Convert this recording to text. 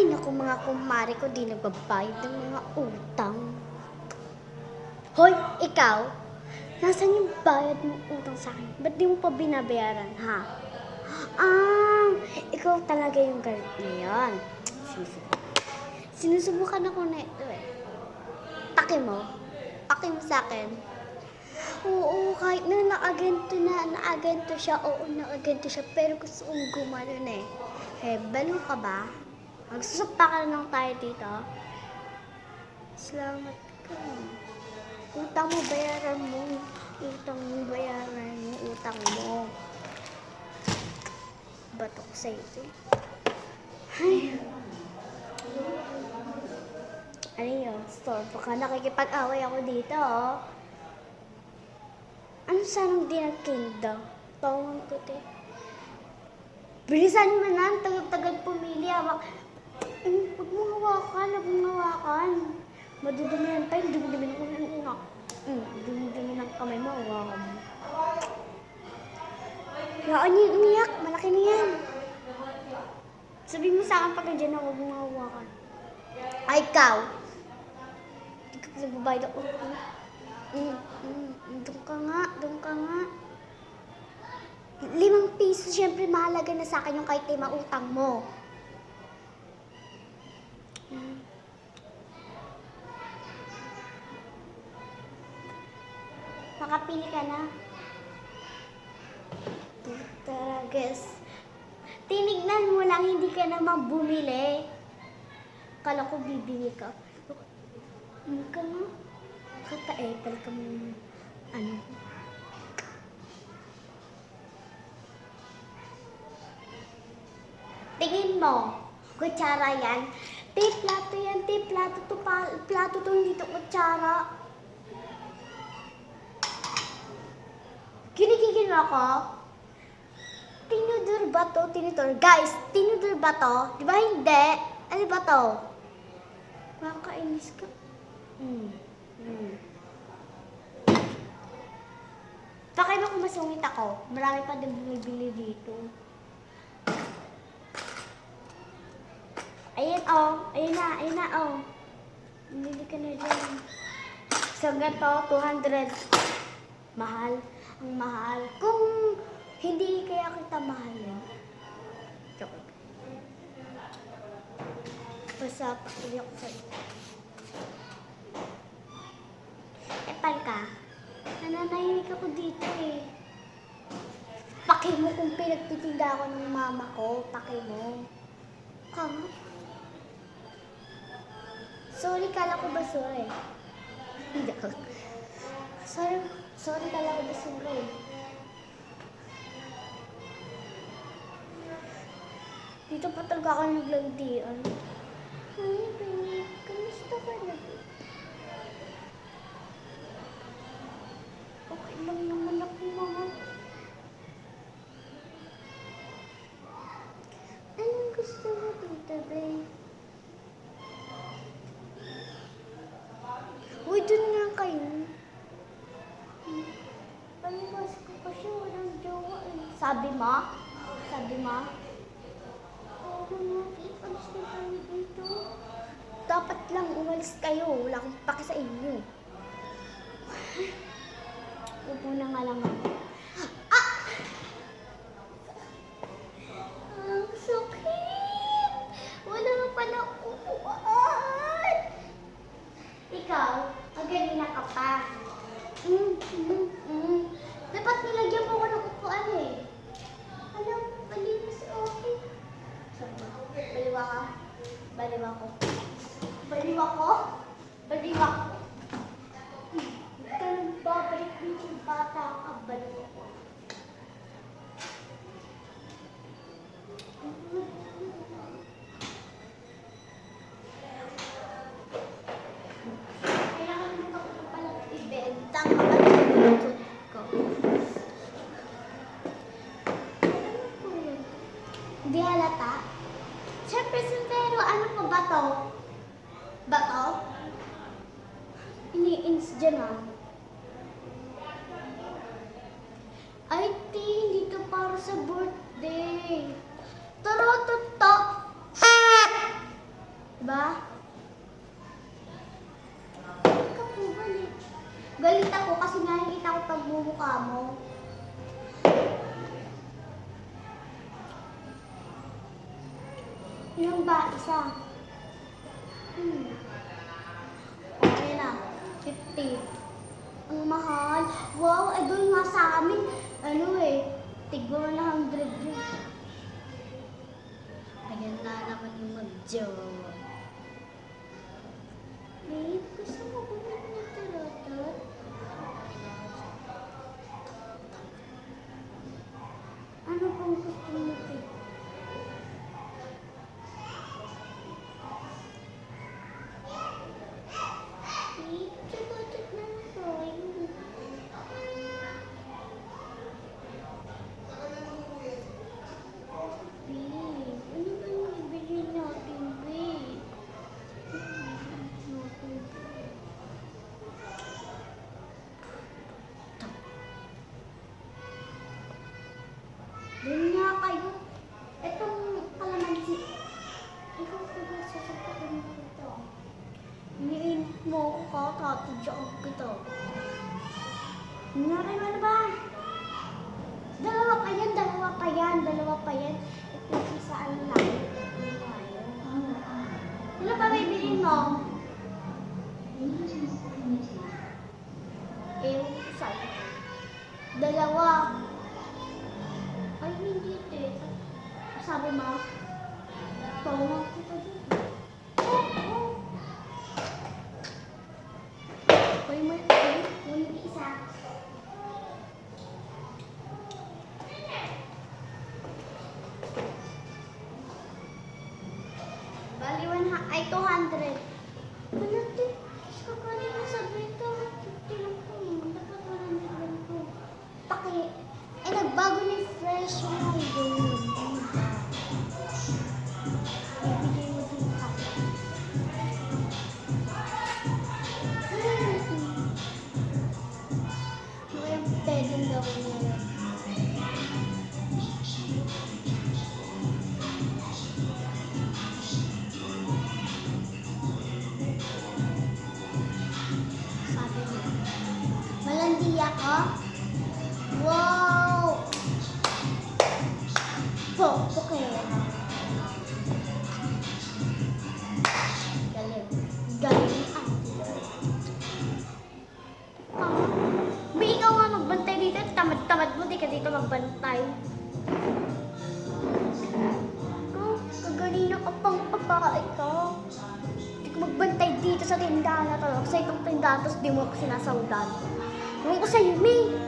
naku, mga kumare ko di nagbabayad ng mga utang. Hoy, ikaw, nasaan yung bayad mong utang sa akin? Ba't di mo pa binabayaran, ha? Ikaw talaga yung galit na yan. Sinusubukan ako na ito eh. Paki mo sa akin. Oo, kahit na naagento siya, pero gusto kong gumanon eh. Balo ka ba? Magsusumpa ka na lang tayo dito. Salamat ka. Utang mo, bayaran mo. Utang mo. Bato ko sa ito. Ay. Ano yun? Store. Baka nakikipag-away ako dito, oh. Ano sanang dinagkinda? Tawang ko, te. Bilisan mo na, tagal-tagal pumili. Huwag mong hawakan. Madudumihan tayo, dumi-dumi ng unak. Dumi-dumi ng kamay mo, hawakan mo. Yaan yung umiyak, malaki na yan. Sabihin mo sa akin pag nandiyan na, huwag mong hawakan. Ay, ikaw! Hindi ka pa nagbabayad ako. Doon ka nga. 5 piso, syempre mahalaga na sa akin yung kahit lima utang mo. Makapili ka na. Tara, guys. Tinignan mo lang, hindi ka naman bumili. Kala ko bibili ka. Ano ka nga? Kata-epal ka mo. Ano? Tingin mo, kutsara yan. Plato yan, plato to, hindi to kutsara. Kinikigil ako. Tinudor ba to? Guys, tinudor ba to? Di ba hindi? Ano ba to? Makakainis ka. Bakit mo kung masungit ako? Marami pa din bumibili dito. Ayan na, oh. Bumili ka na dyan. So, gato, 200. Mahal. Ang mahal. Kung hindi kaya kita mahal yan. Joke. Basta, pakiyak ko sa'yo. Epal ka. Nananahimik ako dito eh. Paki mo kung pinagtitinda ako ng mama ko. Paki mo. Kama. Sorry, kala ko basura eh. Hindi ako. Sorry, kala ko basura eh. Dito pa talaga ako naglandian. Hi, babe. Kamusta ka na? Okay lang naman ako, mama. Anong gusto mo dito, babe? Uy, dun nga kayo. Paliwas ko kasi walang jowa eh. Sabi mo? Oo nga, alis na tayo dito. Dapat lang umalis kayo. Wala akong paki sa inyo. Upo na nga lang ako. Ang sakit! Wala nga pala upuan! Ikaw, magalina ka pa. Dapat nilagyan mo ko ng upuan eh. Alam, malinis okay. Baliwa ka. Baliwa ko. Ganun babalik dito yung bata ka. Baliwa ko. Kailangan mo ako pala ibenta ka ba ko? Hindi halata? Siyempre, pero ano pa ba to? Ini-ins dyan ah. Ay, hindi to para sa birthday. Tara, ba? Bakit ka po galit? Galit ako kasi nakikita ko pagmumukha mo. Ilang ba? Isa. Okay na. 50. Ang mahal. Wow, eh doon nga sa amin, tigwa 100 yun. Ayan na naman yung mag-jowa. Babe, gusto mo bumili ng taratot? Ano pang gusto mo, babe? Babe, taratot na tayo. Ano ba yung ibili natin, babe? Doon nga kayo. Itong kalamansi. Ikaw ko ba sasapakin mo ito? Iniinit mo ako tatadyakan kita. Nangyari mo na ba? Dalawa pa yan. Ito yung isa ano lang. Ano ba bibilin mo? Ewan ko sa'yo. Dalawa. Ay, hindi ito. Sabi mo? Pawang kita dito. Kunin mo yung isa. Bali, 200. Ano ito? Kakanin na sabi ito. 50 lang po. Dapat 100 lang po. Nagbago ni Fresh yung ngayon. Ibigay mo din ka. Ano yung pwedeng gawin niya? Sabi niya. Malandi ako? Wow! Okay. Galing ni Ate. May ikaw nga magbantay dito. Tamad-tamad mo, di ka dito magbantay. Kaganina ka pang papaay ka. Di ka magbantay dito sa tindahan na to. Sa itong tindahan, tapos di mo ako sinasawdan. Ewan ko sa'yo, May.